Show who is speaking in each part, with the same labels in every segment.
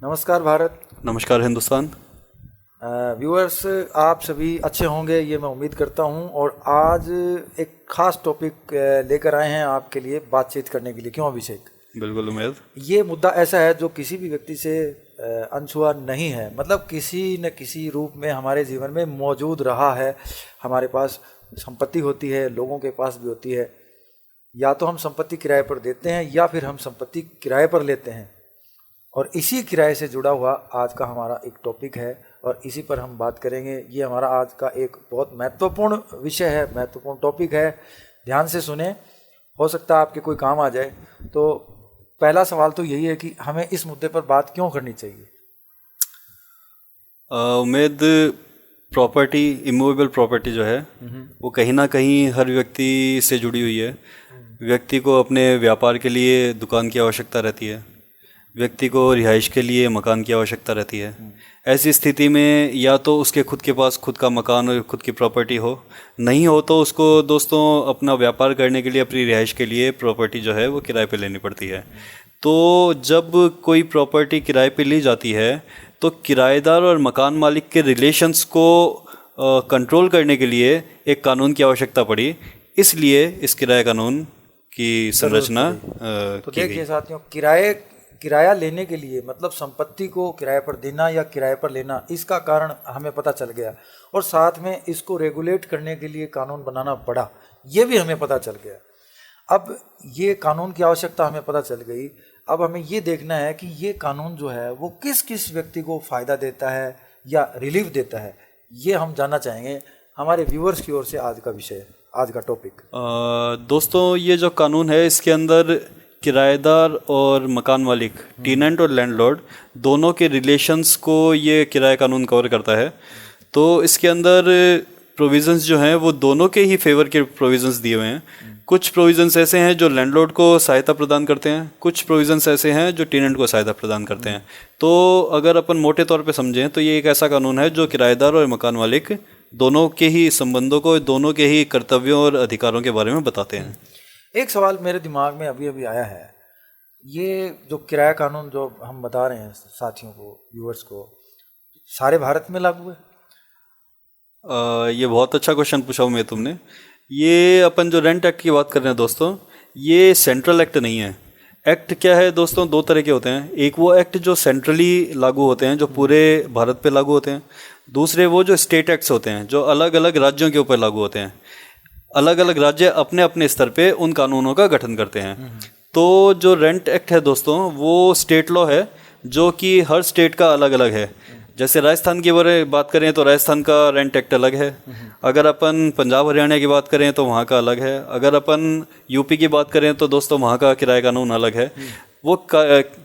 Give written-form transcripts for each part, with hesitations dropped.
Speaker 1: नमस्कार भारत।
Speaker 2: नमस्कार हिंदुस्तान।
Speaker 1: व्यूअर्स, आप सभी अच्छे होंगे ये मैं उम्मीद करता हूं। और आज एक खास टॉपिक लेकर आए हैं आपके लिए बातचीत करने के लिए। क्यों अभिषेक?
Speaker 2: बिल्कुल उम्मीद।
Speaker 1: ये मुद्दा ऐसा है जो किसी भी व्यक्ति से अनछुआ नहीं है, मतलब किसी न किसी रूप में हमारे जीवन में मौजूद रहा है। हमारे पास संपत्ति होती है, लोगों के पास भी होती है। या तो हम संपत्ति किराए पर देते हैं या फिर हम संपत्ति किराए पर लेते हैं। और इसी किराए से जुड़ा हुआ आज का हमारा एक टॉपिक है और इसी पर हम बात करेंगे। ये हमारा आज का एक बहुत महत्वपूर्ण विषय है, महत्वपूर्ण टॉपिक है। ध्यान से सुने, हो सकता है आपके कोई काम आ जाए। तो पहला सवाल तो यही है कि हमें इस मुद्दे पर बात क्यों करनी चाहिए?
Speaker 2: उम्मीद, प्रॉपर्टी, इमूवेबल प्रॉपर्टी जो है वो कहीं ना कहीं हर व्यक्ति से जुड़ी हुई है। व्यक्ति को अपने व्यापार के लिए दुकान की आवश्यकता रहती है, व्यक्ति को रिहाइश के लिए मकान की आवश्यकता रहती है। ऐसी स्थिति में या तो उसके खुद के पास खुद का मकान और खुद की प्रॉपर्टी हो, नहीं हो तो उसको दोस्तों अपना व्यापार करने के लिए, अपनी रिहाइश के लिए प्रॉपर्टी जो है वो किराए पे लेनी पड़ती है। तो जब कोई प्रॉपर्टी किराए पे ली जाती है तो किराएदार और मकान मालिक के रिलेशंस को कंट्रोल करने के लिए एक कानून की आवश्यकता पड़ी। इसलिए इस किराए कानून की संरचना
Speaker 1: तो देखिए साथियों, किराया लेने के लिए मतलब संपत्ति को किराए पर देना या किराए पर लेना, इसका कारण हमें पता चल गया। और साथ में इसको रेगुलेट करने के लिए कानून बनाना पड़ा, ये भी हमें पता चल गया। अब ये कानून की आवश्यकता हमें पता चल गई। अब हमें ये देखना है कि ये कानून जो है वो किस किस व्यक्ति को फ़ायदा देता है या रिलीफ देता है, ये हम जानना चाहेंगे। हमारे व्यूअर्स की ओर से आज का विषय, आज का टॉपिक।
Speaker 2: दोस्तों, ये जो कानून है इसके अंदर किराएदार और मकान मालिक, टेनेंट और लैंडलॉर्ड, दोनों के रिलेशंस को ये किराया कानून कवर करता है। तो इसके अंदर प्रोविजंस जो हैं वो दोनों के ही फेवर के प्रोविजंस दिए हुए हैं। कुछ प्रोविजंस ऐसे हैं जो लैंडलॉर्ड को सहायता प्रदान करते हैं, कुछ प्रोविजंस ऐसे हैं जो टेनेंट को सहायता प्रदान करते हैं। तो अगर अपन मोटे तौर पे समझें तो ये एक ऐसा कानून है जो किराएदार और मकान मालिक दोनों के ही संबंधों को, दोनों के ही कर्तव्यों और अधिकारों के बारे में बताते हैं।
Speaker 1: एक सवाल मेरे दिमाग में अभी अभी आया है। ये जो किराया कानून जो हम बता रहे हैं साथियों को, व्यूअर्स को, सारे भारत में लागू है?
Speaker 2: ये बहुत अच्छा क्वेश्चन पूछा मैं तुमने। ये अपन जो रेंट एक्ट की बात कर रहे हैं दोस्तों, ये सेंट्रल एक्ट नहीं है। एक्ट क्या है दोस्तों, दो तरह के होते हैं। एक वो एक्ट जो सेंट्रली लागू होते हैं, जो पूरे भारत पे लागू होते हैं। दूसरे वो जो स्टेट एक्ट्स होते हैं, जो अलग अलग राज्यों के ऊपर लागू होते हैं। अलग अलग राज्य अपने अपने स्तर पे उन कानूनों का गठन करते हैं। तो जो रेंट एक्ट है दोस्तों, वो स्टेट लॉ है जो कि हर स्टेट का अलग अलग है। जैसे राजस्थान की बात करें तो राजस्थान का रेंट एक्ट अलग है। अगर अपन पंजाब हरियाणा की बात करें तो वहाँ का अलग है। अगर अपन यूपी की बात करें तो दोस्तों वहाँ का किराया कानून अलग है। वो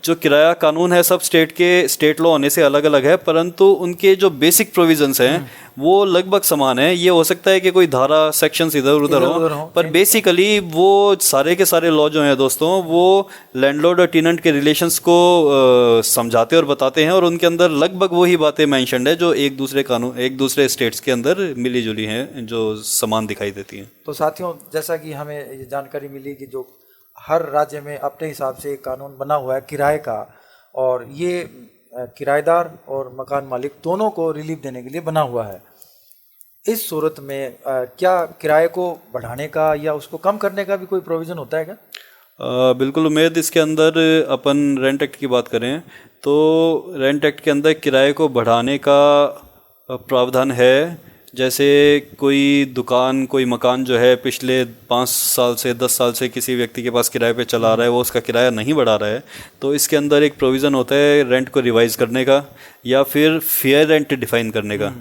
Speaker 2: जो किराया कानून है सब स्टेट लॉ होने से अलग अलग है, परंतु उनके जो बेसिक प्रोविजंस हैं वो लगभग समान है। ये हो सकता है कि कोई धारा, सेक्शंस इधर उधर हो, पर बेसिकली वो सारे के सारे लॉ जो हैं दोस्तों, वो लैंडलॉर्ड और टेनेंट के रिलेशंस को समझाते और बताते हैं। और उनके अंदर लगभग वही बातें मेंशन्ड है जो एक दूसरे स्टेट्स के अंदर मिली जुली हैं, जो समान दिखाई देती हैं।
Speaker 1: तो साथियों, जैसा कि हमें ये जानकारी मिली कि जो हर राज्य में अपने हिसाब से एक कानून बना हुआ है किराए का, और ये किराएदार और मकान मालिक दोनों को रिलीफ देने के लिए बना हुआ है। इस सूरत में क्या किराए को बढ़ाने का या उसको कम करने का भी कोई प्रोविज़न होता है क्या?
Speaker 2: बिल्कुल उम्मीद। इसके अंदर अपन रेंट एक्ट की बात करें तो रेंट एक्ट के अंदर किराए को बढ़ाने का प्रावधान है। जैसे कोई दुकान, कोई मकान जो है पिछले 5 साल से 10 साल से किसी व्यक्ति के पास किराए पे चला रहा है, वो उसका किराया नहीं बढ़ा रहा है, तो इसके अंदर एक प्रोविज़न होता है रेंट को रिवाइज करने का या फिर फेयर रेंट डिफाइन करने का।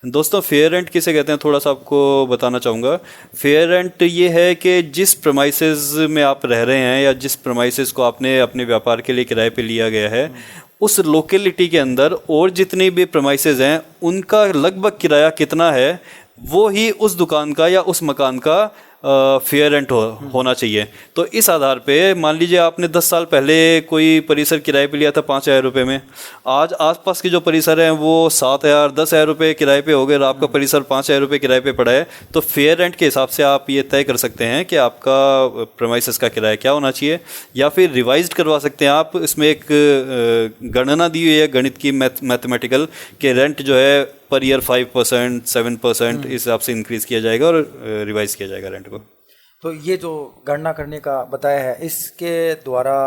Speaker 2: दोस्तों, फेयर रेंट किसे कहते हैं थोड़ा सा आपको बताना चाहूँगा। फेयर रेंट ये है कि जिस प्रमाइसेस में आप रह रहे हैं या जिस प्रमाइसेस को आपने अपने व्यापार के लिए किराए पे लिया गया है, उस लोकेलिटी के अंदर और जितनी भी प्रमाइसेस हैं उनका लगभग किराया कितना है, वो ही उस दुकान का या उस मकान का फेयर रेंट होना चाहिए। तो इस आधार पे मान लीजिए आपने 10 साल पहले कोई परिसर किराए पे लिया था 5,000 रुपये में, आज आसपास के जो परिसर हैं वो 7,000 10,000 रुपये किराए पे हो गए और आपका परिसर 5,000 रुपये किराए पे पड़ा है। तो फेयर रेंट के हिसाब से आप ये तय कर सकते हैं कि आपका प्रेमाइसेस का किराया क्या होना चाहिए, या फिर रिवाइज्ड करवा सकते हैं आप। इसमें एक गणना दी हुई है गणित की, मैथमेटिकल, कि रेंट जो है पर ईयर 5% 7% इस हिसाब से इंक्रीज किया जाएगा और रिवाइज किया जाएगा रेंट को।
Speaker 1: तो ये जो गणना करने का बताया है, इसके द्वारा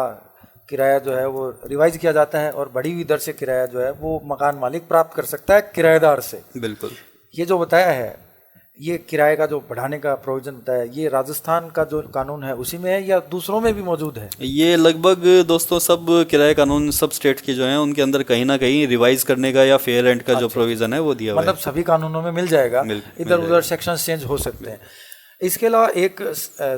Speaker 1: किराया जो है वो रिवाइज किया जाता है और बढ़ी हुई दर से किराया जो है वो मकान मालिक प्राप्त कर सकता है किराएदार से।
Speaker 2: बिल्कुल।
Speaker 1: ये जो बताया है, ये किराए का जो बढ़ाने का प्रोविजन बताया, ये राजस्थान का जो कानून है उसी में है या दूसरों में भी मौजूद है? ये
Speaker 2: लगभग दोस्तों सब किराए कानून सब स्टेट के जो हैं उनके अंदर कहीं ना कहीं रिवाइज करने का या फेयर रेंट का जो प्रोविजन है वो दिया हुआ है।
Speaker 1: मतलब सभी कानूनों में मिल जाएगा, इधर उधर सेक्शन चेंज हो सकते हैं। इसके अलावा एक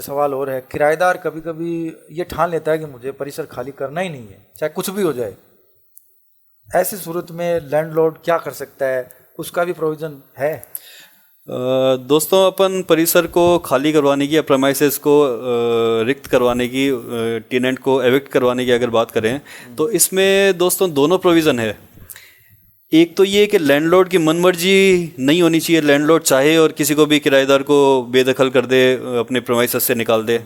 Speaker 1: सवाल और है, किराएदार कभी कभी ये ठान लेता है कि मुझे परिसर खाली करना ही नहीं है, चाहे कुछ भी हो जाए। ऐसी सूरत में लैंडलॉर्ड क्या कर सकता है, उसका भी प्रोविजन है?
Speaker 2: दोस्तों अपन परिसर को खाली करवाने की या प्रेमाइसेस को रिक्त करवाने की, टेनेंट को एविक्ट करवाने की अगर बात करें तो इसमें दोस्तों दोनों प्रोविज़न है। एक तो ये कि लैंडलॉर्ड की मनमर्जी नहीं होनी चाहिए, लैंडलॉर्ड चाहे और किसी को भी किराएदार को बेदखल कर दे, अपने प्रेमाइसेस से निकाल दे।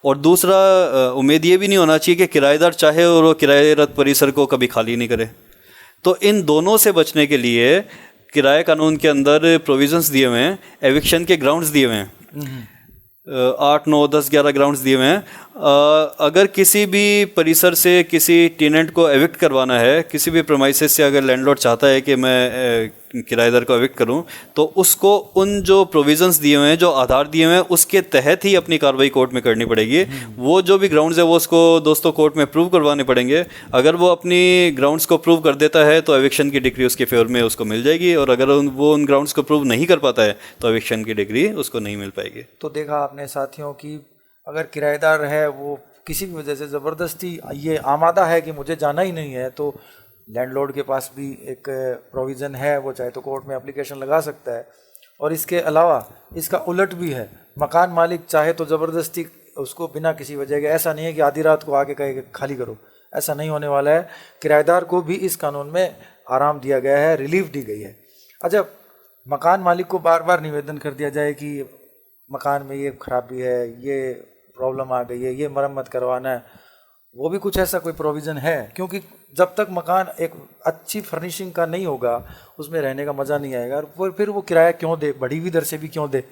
Speaker 2: और दूसरा उम्मीद ये भी नहीं होना चाहिए कि किराएदार चाहे और वो किराएरत परिसर को कभी खाली नहीं करे। तो इन दोनों से बचने के लिए किराए कानून के अंदर प्रोविजंस दिए हुए हैं, एविक्शन के ग्राउंड्स दिए हुए हैं, 8 9 10 11 ग्राउंड्स दिए हुए हैं। अगर किसी भी परिसर से किसी टेनेंट को एविक्ट करवाना है, किसी भी प्रेमाइसेस से अगर लैंडलॉर्ड चाहता है कि मैं किराएदार को एविक्ट करूं, तो उसको उन जो प्रोविजंस दिए हुए हैं, जो आधार दिए हुए हैं, उसके तहत ही अपनी कार्रवाई कोर्ट में करनी पड़ेगी। वो जो भी ग्राउंड्स है वो उसको दोस्तों कोर्ट में प्रूव करवाने पड़ेंगे। अगर वो अपनी ग्राउंड्स को प्रूव कर देता है तो एविक्शन की डिग्री उसके फेवर में उसको मिल जाएगी, और अगर वो उन ग्राउंड्स को प्रूव नहीं कर पाता है तो एविक्शन की डिग्री उसको नहीं मिल पाएगी।
Speaker 1: तो देखा आपने साथियों की, अगर किराएदार है वो किसी भी वजह से ज़बरदस्ती ये आमादा है कि मुझे जाना ही नहीं है, तो लैंडलॉर्ड के पास भी एक प्रोविज़न है, वो चाहे तो कोर्ट में एप्लीकेशन लगा सकता है। और इसके अलावा इसका उलट भी है, मकान मालिक चाहे तो ज़बरदस्ती उसको बिना किसी वजह के, ऐसा नहीं है कि आधी रात को आके कहे खाली करो, ऐसा नहीं होने वाला है। किराएदार को भी इस कानून में आराम दिया गया है, रिलीफ दी गई है। अच्छा, मकान मालिक को बार बार निवेदन कर दिया जाए कि मकान में ये खराबी है, ये प्रॉब्लम आ गई है, ये मरम्मत करवाना है, वो भी कुछ ऐसा कोई प्रोविज़न है? क्योंकि जब तक मकान एक अच्छी फर्निशिंग का नहीं होगा उसमें रहने का मज़ा नहीं आएगा, और फिर वो किराया क्यों दे, बढ़ी हुई दर से भी क्यों दे?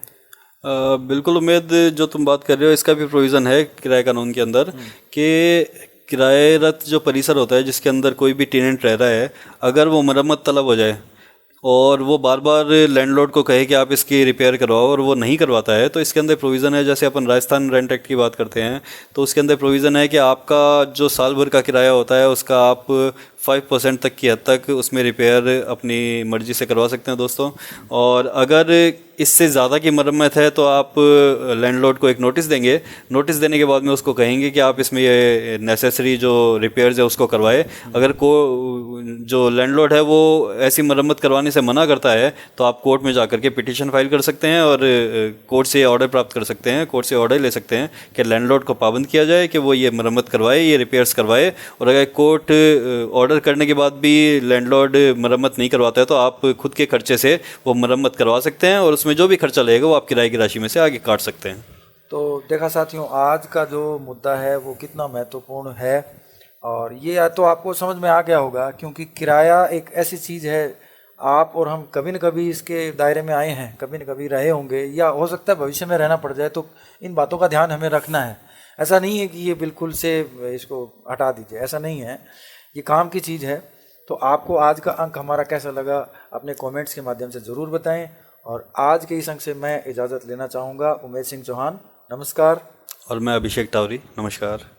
Speaker 2: बिल्कुल उम्मीद, जो तुम बात कर रहे हो इसका भी प्रोविज़न है किराए कानून के अंदर कि किराएरत जो परिसर होता है जिसके अंदर कोई भी टेनेंट रह रहा है, अगर वो मरम्मत तलब हो जाए और वो बार बार लैंडलॉर्ड को कहे कि आप इसकी रिपेयर करवाओ और वो नहीं करवाता है, तो इसके अंदर प्रोविज़न है, जैसे अपन राजस्थान रेंट एक्ट की बात करते हैं तो उसके अंदर प्रोविज़न है कि आपका जो साल भर का किराया होता है उसका आप 5% तक की हद तक उसमें रिपेयर अपनी मर्ज़ी से करवा सकते हैं दोस्तों। और अगर इससे ज़्यादा की मरम्मत है तो आप लैंडलॉर्ड को एक नोटिस देंगे, नोटिस देने के बाद में उसको कहेंगे कि आप इसमें ये नेसेसरी जो रिपेयर्स है उसको करवाए। अगर जो लैंडलॉर्ड है वो ऐसी मरम्मत करवाने से मना करता है तो आप कोर्ट में जाकर के पिटीशन फाइल कर सकते हैं और कोर्ट से ऑर्डर प्राप्त कर सकते हैं, कोर्ट से ऑर्डर ले सकते हैं कि लैंडलॉर्ड को पाबंद किया जाए कि वो ये मरम्मत करवाए, ये रिपेयर्स करवाए। और अगर कोर्ट ऑर्डर करने के बाद भी लैंडलॉर्ड मरम्मत नहीं करवाता है तो आप खुद के खर्चे से वो मरम्मत करवा सकते हैं और उसमें जो भी खर्चा लगेगा वो आप किराए की राशि में से आगे काट सकते हैं।
Speaker 1: तो देखा साथियों, आज का जो मुद्दा है वो कितना महत्वपूर्ण है, और ये या तो आपको समझ में आ गया होगा, क्योंकि किराया एक ऐसी चीज़ है, आप और हम कभी न कभी इसके दायरे में आए हैं, कभी न कभी रहे होंगे, या हो सकता है भविष्य में रहना पड़ जाए। तो इन बातों का ध्यान हमें रखना है। ऐसा नहीं है कि ये बिल्कुल से इसको हटा दीजिए, ऐसा नहीं है, ये काम की चीज़ है। तो आपको आज का अंक हमारा कैसा लगा अपने कमेंट्स के माध्यम से ज़रूर बताएं। और आज के इस अंक से मैं इजाज़त लेना चाहूँगा। उमेश सिंह चौहान, नमस्कार।
Speaker 2: और मैं अभिषेक टावरी, नमस्कार।